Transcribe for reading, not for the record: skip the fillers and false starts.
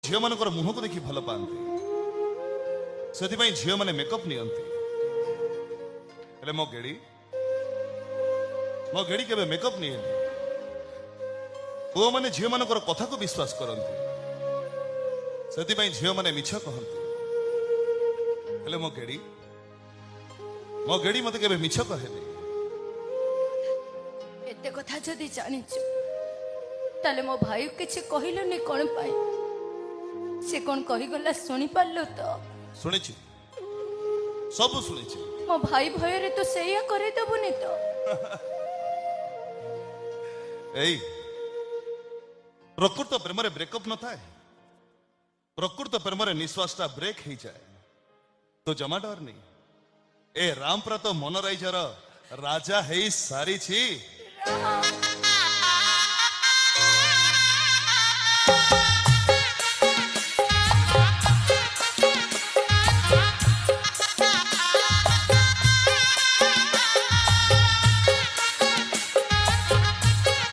झील मान मुह को देखी भल पाती से झील मैंने मेकअप नियंती मो गेड़ी के मेकअप निये पुओ मैंने झील मान कथा को विश्वास करती से झील मैंने मिछ कहते मो गेड़ी मत के मिछ कहे एते कथा जदि जानिछु ताले मो भाई किछि कहिलनि कोन पाई से कोन कहि गला सुनि पारलो तो सुनी सब सुनी मो भाई भय रे तो सेया करे दबुनी तो एई प्रकृत प्रेम रे ब्रेकअप न थाए प्रकृत प्रेम रे निश्वासटा ब्रेक हो जाए तो जमा डर नहीं ए रामपुरा तो मनोराइजर राजा है सारी छी राम